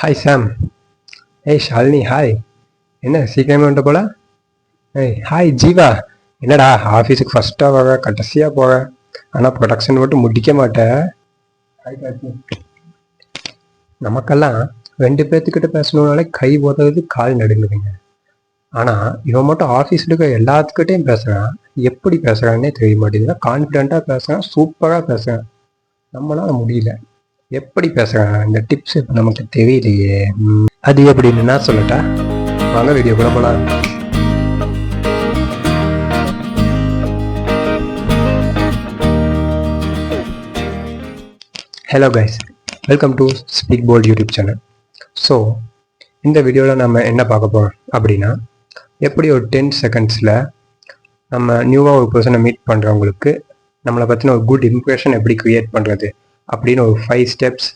Hi சாம். ஏய் Shalini, hi. என்ன சீக்கிரமே வந்துட்ட போல? ஏய் ஹாய் ஜீவா. என்னடா ஆஃபீஸுக்கு ஃபஸ்ட்டாக போக கடைசியாக போக, ஆனால் ப்ரொடக்ஷன் மட்டும் முடிக்க மாட்டேன். ஹாய் கார்த்தி. நமக்கெல்லாம் ரெண்டு பேர்த்துக்கிட்ட பேசணுன்னாலே கை உதவுது, கால் நடுங்குதுங்க. ஆனால் இவன் மட்டும் ஆஃபீஸில் இருக்க எல்லாத்துக்கிட்டையும் பேசுகிறான். எப்படி பேசுகிறான்னே தெரிய மாட்டேங்குதுன்னா, கான்ஃபிடென்ட்டாக பேசுகிறான், சூப்பராக பேசுகிறான். நம்மளால முடியல. எப்படி பேசுகிறான்? இந்த டிப்ஸ் இப்போ நமக்கு தெரியலையே. அது எப்படின்னு நான் சொல்லட்டா? வாங்க வீடியோ கூட போகலாம். Hello guys, welcome to Speak Bold YouTube channel. So இந்த வீடியோவில் நம்ம என்ன பார்க்க போகிறோம் அப்படின்னா, எப்படி ஒரு 10 செகண்ட்ஸில் நம்ம நியூவாக ஒரு பர்சனை மீட் பண்ணுறவங்களுக்கு நம்மளை பற்றின ஒரு குட் இம்ப்ரெஷன் எப்படி க்ரியேட் பண்ணுறது அப்படின்னு ஒரு 5 ஸ்டெப்ஸ்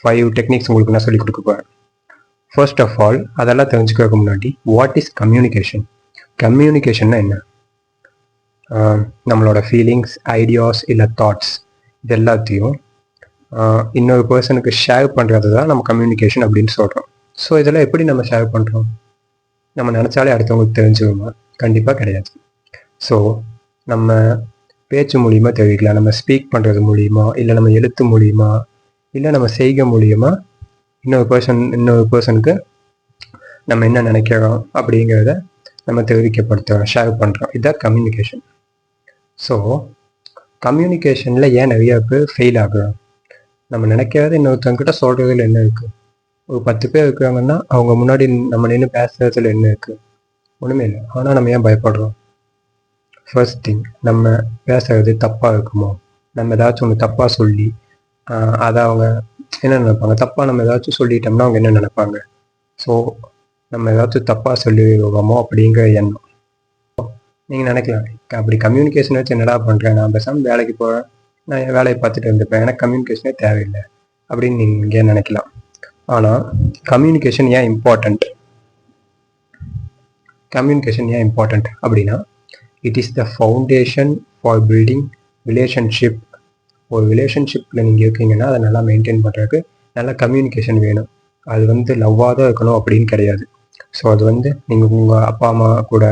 5 டெக்னிக்ஸ் உங்களுக்கு நான் சொல்லிக் கொடுக்க போகிறேன். ஃபர்ஸ்ட் ஆஃப் ஆல், அதெல்லாம் தெரிஞ்சுக்கிறதுக்கு முன்னாடி, வாட் இஸ் கம்யூனிகேஷன்? கம்யூனிகேஷன்னா என்ன? நம்மளோட ஃபீலிங்ஸ், ஐடியாஸ் இல்லை தாட்ஸ் இது எல்லாத்தையும் இன்னொரு பர்சனுக்கு ஷேர் பண்ணுறது தான் நம்ம கம்யூனிகேஷன் அப்படின்னு சொல்கிறோம். ஸோ இதெல்லாம் எப்படி நம்ம ஷேர் பண்ணுறோம்? நம்ம நினச்சாலே அடுத்தவங்களுக்கு தெரிஞ்சுக்கணுமா? கண்டிப்பாக கிடையாது. ஸோ நம்ம பேச்சு மூலியமாக தெரிவிக்கலாம். நம்ம ஸ்பீக் பண்ணுறது மூலியமா, இல்லை நம்ம எழுத்து மூலியமா, இல்லை நம்ம செய்கை மூலியமா இன்னொரு பர்சனுக்கு நம்ம என்ன நினைக்கிறோம் அப்படிங்கிறத நம்ம தெரிவிக்கப்படுத்துகிறோம், ஷேர் பண்ணுறோம். இதுதான் கம்யூனிகேஷன். ஸோ கம்யூனிகேஷனில் ஏன் நிறைய பேர் ஃபெயில் ஆகுறோம்? நம்ம நினைக்கிறத இன்னொருத்தவங்கிட்ட சொல்கிறதுல என்ன இருக்குது? ஒரு 10 பேர் இருக்கிறாங்கன்னா அவங்க முன்னாடி நம்ம நின்று பேசுறதுல என்ன இருக்குது? ஒன்றுமே இல்லை. ஆனால் நம்ம ஏன் பயப்படுறோம்? ஃபர்ஸ்ட் திங், நம்ம பேசுறது தப்பாக இருக்குமோ? நம்ம ஏதாச்சும் ஒன்று தப்பாக சொல்லி அதை அவங்க என்ன நினைப்பாங்க? தப்பாக நம்ம ஏதாச்சும் சொல்லிட்டோம்னா அவங்க என்ன நினைப்பாங்க? ஸோ நம்ம ஏதாச்சும் தப்பாக சொல்லிடுவோமோ அப்படிங்கிற எண்ணம். நீங்கள் நினைக்கலாம், அப்படி கம்யூனிகேஷன் வச்சு என்னடா பண்ணுறேன், நான் பேசாமல் வேலைக்கு போகிறேன், நான் என் வேலையை பார்த்துட்டு இருந்துப்பேன், எனக்கு கம்யூனிகேஷனே தேவையில்லை அப்படின்னு நீங்கள் நினைக்கலாம். ஆனால் கம்யூனிகேஷன் ஏன் இம்பார்ட்டண்ட்? கம்யூனிகேஷன் ஏன் இம்பார்ட்டண்ட் அப்படின்னா, it is the foundation for building relationship. ஒரு ரிலேஷன்ஷிப்பில் நீங்கள் இருக்கீங்கன்னா அதை நல்லா மெயின்டைன் பண்ணுறதுக்கு நல்லா கம்யூனிகேஷன் வேணும். அது லவ்வாக தான் இருக்கணும் அப்படின்னு கிடையாது. ஸோ அது நீங்கள் உங்கள் அப்பா அம்மா கூட,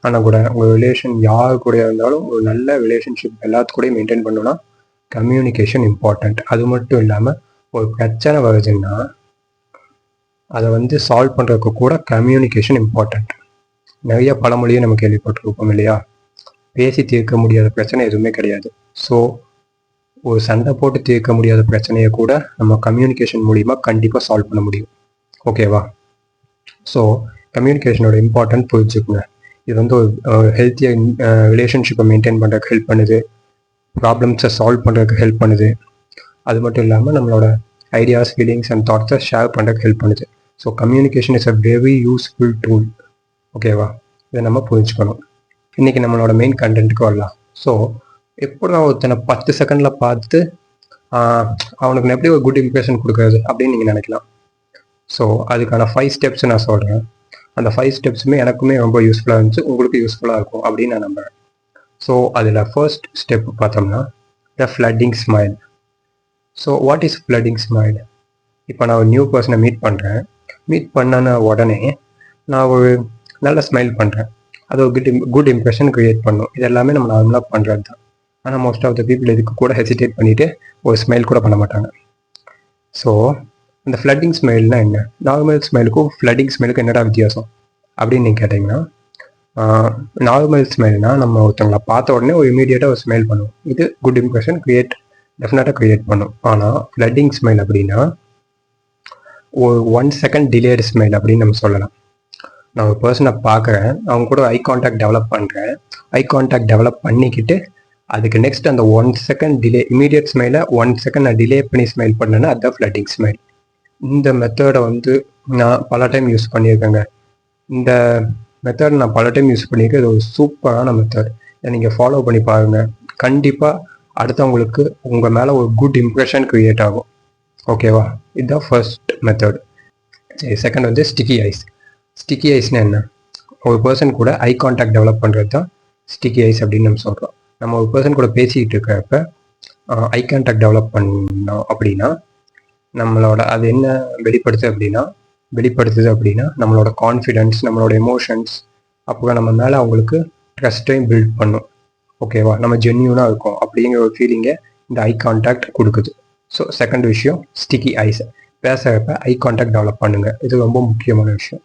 ஆனால் கூட உங்கள் ரிலேஷன் யார் கூட இருந்தாலும் ஒரு நல்ல ரிலேஷன்ஷிப் எல்லாத்து கூடயும் மெயின்டைன் பண்ணணும்னா கம்யூனிகேஷன் இம்பார்ட்டண்ட். அது மட்டும் இல்லாமல் ஒரு பிரச்சனை வருதுன்னா அதை சால்வ் பண்ணுறதுக்கு கூட கம்யூனிகேஷன் இம்பார்ட்டண்ட். நிறைய பழமொழியை நம்ம கேள்விப்பட்டிருப்போம் இல்லையா? பேசி தீர்க்க முடியாத பிரச்சனை எதுவுமே கிடையாது. ஸோ ஒரு சண்டை போட்டு தீர்க்க முடியாத பிரச்சனையை கூட நம்ம கம்யூனிகேஷன் மூலிமா கண்டிப்பாக சால்வ் பண்ண முடியும். ஓகேவா? ஸோ கம்யூனிகேஷனோட இம்பார்ட்டன்ட் புரிஞ்சுக்குங்க. இது ஒரு ஹெல்த்தியாக ரிலேஷன்ஷிப்பை மெயின்டைன் பண்ணுறதுக்கு ஹெல்ப் பண்ணுது, ப்ராப்ளம்ஸை சால்வ் பண்ணுறதுக்கு ஹெல்ப் பண்ணுது. அது மட்டும் இல்லாமல் நம்மளோட ஐடியாஸ், ஃபீலிங்ஸ் அண்ட் தாட்ஸை ஷேர் பண்ணுறதுக்கு ஹெல்ப் பண்ணுது. So communication is a very useful tool. ஓகேவா? இதை நம்ம புரிஞ்சுக்கணும். இன்றைக்கி நம்மளோட மெயின் கண்டென்ட்டுக்கு வரலாம். ஸோ எப்படி நான் ஒருத்தனை 10 செகண்டில் பார்த்து அவனுக்கு எப்படி ஒரு குட் இம்ப்ரெஷன் கொடுக்குறது அப்படின்னு நீங்கள் நினைக்கலாம். ஸோ அதுக்கான 5 ஸ்டெப்ஸ் நான் சொல்கிறேன். அந்த 5 ஸ்டெப்ஸுமே எனக்குமே ரொம்ப யூஸ்ஃபுல்லாக இருந்துச்சு, உங்களுக்கு யூஸ்ஃபுல்லாக இருக்கும் அப்படின்னு நான் நம்புகிறேன். ஸோ அதில் ஃபர்ஸ்ட் ஸ்டெப் பார்த்தோம்னா the flirting smile. So what is flooding smile? இப்போ நான் ஒரு நியூ பர்சனை மீட் பண்ணன உடனே நான் ஒரு நல்ல ஸ்மைல் பண்ணுறேன். அது ஒரு குட் இம்ப்ரெஷன் க்ரியேட் பண்ணும். இது எல்லாமே நம்ம நார்மலாக பண்ணுறது தான். ஆனால் மோஸ்ட் ஆஃப் த பீப்புள் இதுக்கு கூட ஹெசிடேட் பண்ணிவிட்டு ஒரு ஸ்மைல் கூட பண்ண மாட்டாங்க. ஸோ இந்த ஃப்ளட்டிங் ஸ்மைல்னால் என்ன? நார்மல் ஸ்மைலுக்கும் ஃப்ளட்டிங் ஸ்மைலுக்கும் என்னடா வித்தியாசம் அப்படின்னு நீங்கள் கேட்டிங்கன்னா, நார்மல் ஸ்மைல்னால் நம்ம ஒருத்தவங்களை பார்த்த உடனே ஒரு இமீடியட்டாக ஒரு ஸ்மைல் பண்ணுவோம். இது குட் இம்ப்ரெஷன் டெஃபினட்டாக க்ரியேட் பண்ணும். ஆனால் ஃப்ளட்டிங் ஸ்மைல் அப்படின்னா ஒரு 1 செகண்ட் டிலேடு ஸ்மைல் அப்படின்னு நம்ம சொல்லலாம். நான் ஒரு பர்சனை பார்க்குறேன், அவங்க கூட ஐ கான்டாக்ட் டெவலப் பண்ணுறேன். ஐ கான்டாக்ட் டெவலப் பண்ணிக்கிட்டு அதுக்கு நெக்ஸ்ட் அந்த 1 செகண்ட் டிலே, இமீடியட் ஸ்மைலை 1 செகண்ட் நான் டிலே பண்ணி ஸ்மைல் பண்ணேன்னா அதுதான் ஃப்ளட்டிங் ஸ்மைல். இந்த மெத்தடை நான் பல டைம் யூஸ் பண்ணியிருக்கேங்க. இது ஒரு சூப்பரான மெத்தட். இதை நீங்கள் ஃபாலோ பண்ணி பாருங்கள். கண்டிப்பாக அடுத்தவங்களுக்கு உங்கள் மேலே ஒரு குட் இம்ப்ரெஷன் க்ரியேட் ஆகும். ஓகேவா? இதுதான் first method. Second sticky eyes. Sticky ஐஸ்னால் என்ன? ஒரு பர்சன் கூட ஐ கான்டாக்ட் டெவலப் பண்ணுறது தான் ஸ்டிக்கி ஐஸ் அப்படின்னு நம்ம சொல்கிறோம். நம்ம ஒரு பர்சன் கூட பேசிக்கிட்டு இருக்கிறப்ப ஐ கான்டாக்ட் டெவலப் பண்ணோம் அப்படின்னா நம்மளோட அது என்ன வெளிப்படுத்துது அப்படின்னா நம்மளோட கான்ஃபிடென்ஸ், நம்மளோட எமோஷன்ஸ், அப்போ நம்ம மேலே அவங்களுக்கு ட்ரஸ்ட்டையும் பில்ட் பண்ணும். ஓகேவா, நம்ம ஜென்யூனாக இருக்கும் அப்படிங்கிற ஒரு ஃபீலிங்கை இந்த ஐ கான்டாக்ட் கொடுக்குது. ஸோ செகண்ட் விஷயம், ஸ்டிக்கி ஐஸ். பேசுகிறப்ப ஐ கான்டாக்ட் டெவலப் பண்ணுங்கள், இது ரொம்ப முக்கியமான விஷயம்.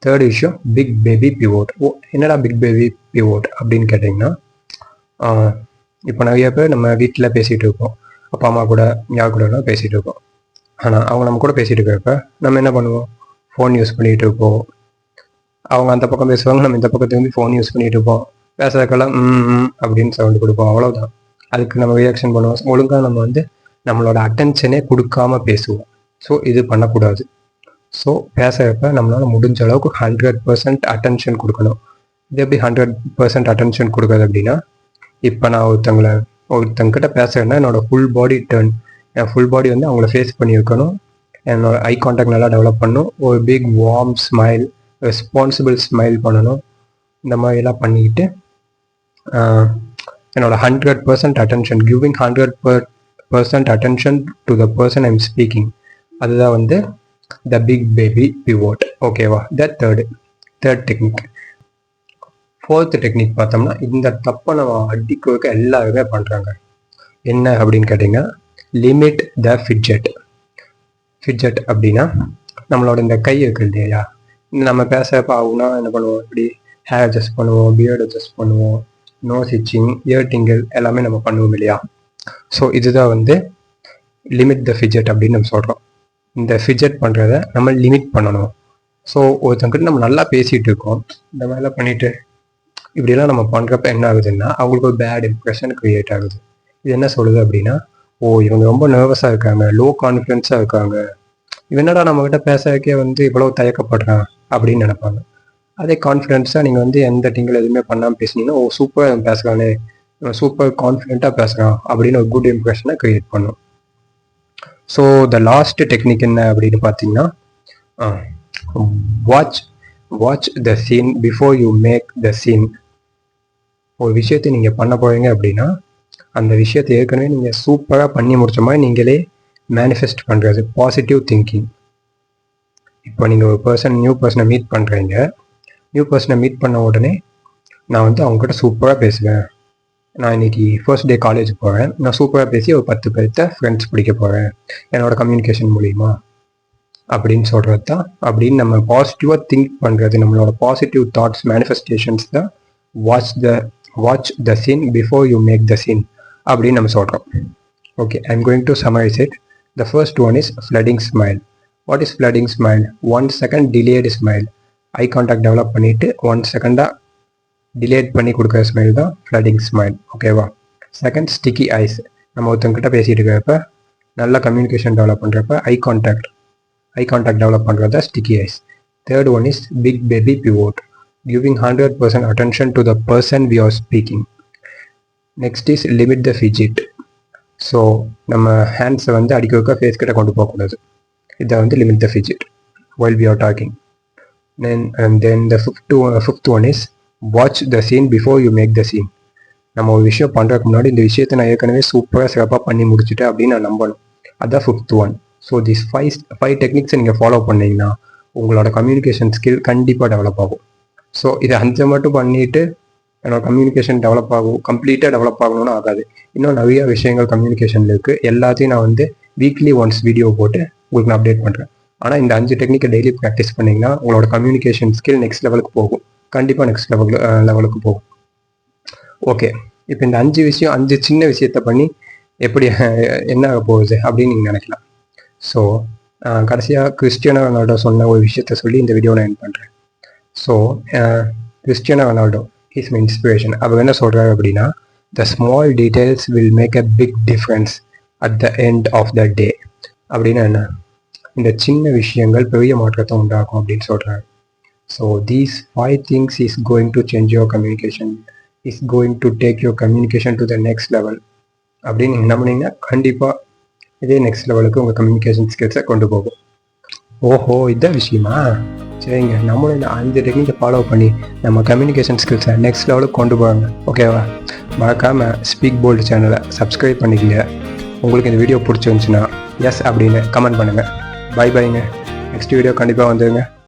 தேர்ட் விஷயம், பிக் பேபி பிவோட். என்னடா பிக் பேபி பிவோட் அப்படின்னு கேட்டிங்கன்னா, இப்போ நிறைய பேர் நம்ம வீட்டில் பேசிகிட்டு இருக்கோம், அப்பா அம்மா கூட யார் கூட பேசிகிட்டு இருக்கோம். ஆனால் அவங்க நம்ம கூட பேசிகிட்டு இருக்கிறப்ப நம்ம என்ன பண்ணுவோம், ஃபோன் யூஸ் பண்ணிகிட்டு இருப்போம். அவங்க அந்த பக்கம் பேசுவாங்க, நம்ம இந்த பக்கத்துலேருந்து ஃபோன் யூஸ் பண்ணிகிட்டு இருப்போம். பேசுறதுக்கெல்லாம் அப்படின்னு சவுண்டு கொடுப்போம், அவ்வளோதான். அதுக்கு நம்ம ரியாக்ஷன் பண்ணுவோம். ஒழுங்காக நம்ம வந்து நம்மளோட அட்டென்ஷனே கொடுக்காம பேசுவோம். ஸோ இது பண்ணக்கூடாது. ஸோ பேசுகிறப்ப நம்மளால் முடிஞ்ச அளவுக்கு 100% அட்டென்ஷன் கொடுக்கணும். இது எப்படி 100% அட்டென்ஷன் கொடுக்குறது அப்படின்னா, இப்போ நான் ஒருத்தங்கிட்ட பேசுகிறேன்னா என்னோட ஃபுல் பாடி என் ஃபுல் பாடி வந்து அவங்கள ஃபேஸ் பண்ணியிருக்கணும். என்னோட ஐ கான்டாக்ட் நல்லா டெவலப் பண்ணணும். ஒரு big warm smile, responsible smile பண்ணணும். இந்த மாதிரிலாம் பண்ணிக்கிட்டு என்னோட 100% attention, giving 100% attention to the person I'm speaking, அதுதான் வந்து த பிக் பேபி பிவோட். ஓகேவா, தேர்ட் டெக்னிக். ஃபோர்த் டெக்னிக் பார்த்தோம்னா, இந்த தப்பை நம்ம அடிக்க எல்லாருமே பண்ணுறாங்க. என்ன அப்படின்னு கேட்டிங்கன்னா, லிமிட் த ஃபிட்ஜெட். ஃபிட்ஜெட் அப்படின்னா நம்மளோட இந்த கை இருக்குது இல்லையா, நம்ம பேசுகிறப்ப ஆகுனா என்ன பண்ணுவோம், இப்படி ஹேர் அட்ஜஸ்ட் பண்ணுவோம், பியர்ட் அட்ஜஸ்ட் பண்ணுவோம், நோஸ் இச்சிங், இயர் டிங்கிள் எல்லாமே நம்ம பண்ணுவோம் இல்லையா. ஸோ இதுதான் வந்து லிமிட் த ஃபிட்ஜெட் அப்படின்னு நம்ம சொல்கிறோம். இந்த ஃபிட்ஜெட் பண்ணுறத நம்ம லிமிட் பண்ணணும். ஸோ ஒருத்தங்கிட்ட நம்ம நல்லா பேசிகிட்டு இருக்கோம், இந்த மாதிரிலாம் பண்ணிவிட்டு இப்படிலாம் நம்ம பண்ணுறப்ப என்ன ஆகுதுன்னா, அவங்களுக்கு ஒரு பேட் இம்ப்ரெஷன் க்ரியேட் ஆகுது. இது என்ன சொல்லுது அப்படின்னா, இவங்க ரொம்ப நர்வஸாக இருக்காங்க, லோ கான்ஃபிடென்ஸாக இருக்காங்க, இவனடா நம்மகிட்ட பேசுறதுக்கே வந்து இவ்வளோ தயக்கப்படுறான் அப்படின்னு நினைப்பாங்க. அதே கான்ஃபிடென்ஸாக நீங்கள் வந்து எந்த டிங்கில் எதுவுமே பண்ணாமல் பேசுனீங்கன்னா, சூப்பராக பேசுகிறானே, சூப்பர் கான்ஃபிடென்ட்டாக பேசுகிறான் அப்படின்னு ஒரு குட் இம்ப்ரெஷனை க்ரியேட் பண்ணும். ஸோ த லாஸ்ட் டெக்னிக் என்ன அப்படின்னு பார்த்தீங்கன்னா, watch the scene before you make the scene. ஒரு விஷயத்தை நீங்கள் பண்ண போகிறீங்க அப்படின்னா, அந்த விஷயத்தை ஏற்கனவே நீங்கள் சூப்பராக பண்ணி முடிச்ச மாதிரி நீங்களே மேனிஃபெஸ்ட் பண்ணுறது, பாசிட்டிவ் திங்கிங். இப்போ நீங்கள் ஒரு நியூ பர்சனை மீட் பண்ணுறீங்க. நியூ பர்சனை மீட் பண்ண உடனே நான் வந்து அவங்ககிட்ட சூப்பராக பேசுவேன், நான் இன்னைக்கு ஃபர்ஸ்ட் டே காலேஜ் போகிறேன், நான் சூப்பராக பேசி ஒரு 10 பேர்த்த ஃப்ரெண்ட்ஸ் பிடிக்க போகிறேன் என்னோட கம்யூனிகேஷன் மூலிமா அப்படின்னு சொல்கிறது தான். அப்படின்னு நம்ம பாசிட்டிவாக திங்க் பண்ணுறது, நம்மளோட பாசிட்டிவ் தாட்ஸ், மேனிஃபெஸ்டேஷன்ஸ் தான் watch the scene before you make the scene அப்படின்னு நம்ம சொல்கிறோம். Okay, I am going to summarise it. The first one is flooding smile. What is flooding smile? 1 second delayed smile. Eye contact develop பண்ணிவிட்டு 1 செகண்டாக delayed பண்ணி கொடுக்குற smile தான் fluttering smile. ஓகேவா. Second, sticky eyes. நம்ம ஒருத்தங்கிட்ட பேசிகிட்டு இருக்கிறப்ப, நல்ல கம்யூனிகேஷன் டெவலப் பண்ணுறப்ப ஐ கான்டாக்ட் டெவலப் பண்ணுறது தான் sticky eyes. Third one is big baby pivot, giving 100% attention to the person we are speaking. Next is limit the fidget. So நம்ம ஹேண்ட்ஸை வந்து அடிக்க ஃபேஸ் கிட்ட கொண்டு போகக்கூடாது. இதை வந்து limit the fidget while we are talking. Then the fifth one is watch the scene before you make the scene. நம்ம ஒரு விஷயம் பண்ணுறதுக்கு முன்னாடி இந்த விஷயத்தை நான் ஏற்கனவே சூப்பராக சிறப்பாக பண்ணி முடிச்சுட்டேன் அப்படின்னு நான் நம்பணும். அதுதான் 5th ஒன். ஸோ திஸ் 5 டெக்னிக்ஸை நீங்கள் ஃபாலோ பண்ணிங்கன்னா உங்களோட கம்யூனிகேஷன் ஸ்கில் கண்டிப்பாக டெவலப் ஆகும். ஸோ இதை 5 மட்டும் பண்ணிவிட்டு என்னோட கம்யூனிகேஷன் கம்ப்ளீட்டாக டெவலப் ஆகணும்னு ஆகாது. இன்னும் நிறைய விஷயங்கள் கம்யூனிகேஷனில் இருக்குது. எல்லாத்தையும் நான் வந்து வீக்லி ஒன்ஸ் வீடியோ போட்டு உங்களுக்கு நான் அப்டேட் பண்ணுறேன். ஆனால் இந்த 5 டெக்னிக்கை டெய்லி ப்ராக்டிஸ் பண்ணிங்கன்னா உங்களோட கம்யூனிகேஷன் ஸ்கில் நெக்ஸ்ட் லெவலுக்கு போகும். கண்டிப்பாக நெக்ஸ்ட் லெவலுக்கு போகும். ஓகே, இப்போ இந்த 5 சின்ன விஷயத்தை பண்ணி எப்படி என்ன ஆக போகுது அப்படின்னு நீங்கள் நினைக்கலாம். ஸோ கடைசியாக கிறிஸ்டியானோ ரொனால்டோ சொன்ன ஒரு விஷயத்த சொல்லி இந்த வீடியோ நான் எண்ட் பண்ணுறேன். So Cristiano Ronaldo is my inspiration. அவர் என்ன சொல்கிறாரு அப்படின்னா, the small details will make a big difference at the end of the day. அப்படின்னா என்ன, இந்த சின்ன விஷயங்கள் பெரிய மாற்றத்தை உண்டாக்கும் அப்படின்னு சொல்கிறாரு. So these 5 things is going to change your communication, is going to take your communication to the next level அப்படின்னு நீங்கள் என்ன பண்ணீங்கன்னா கண்டிப்பாக இதே நெக்ஸ்ட் லெவலுக்கு உங்கள் கம்யூனிகேஷன் ஸ்கில்ஸை கொண்டு போகும். ஓஹோ, இதான் விஷயமா? சரிங்க, நம்மளும் இந்த 5 டெக்னிக்கை ஃபாலோ பண்ணி நம்ம கம்யூனிகேஷன் ஸ்கில்ஸை நெக்ஸ்ட் லெவலுக்கு கொண்டு போவாங்க. ஓகேவா? மறக்காமல் ஸ்பீக் போல்டு சேனலை சப்ஸ்கிரைப் பண்ணிக்கங்க. உங்களுக்கு இந்த வீடியோ பிடிச்சிருந்துச்சுன்னா எஸ் அப்படின்னு கமெண்ட் பண்ணுங்கள். பை பைங்க. நெக்ஸ்ட் வீடியோ கண்டிப்பாக வந்துடுங்க.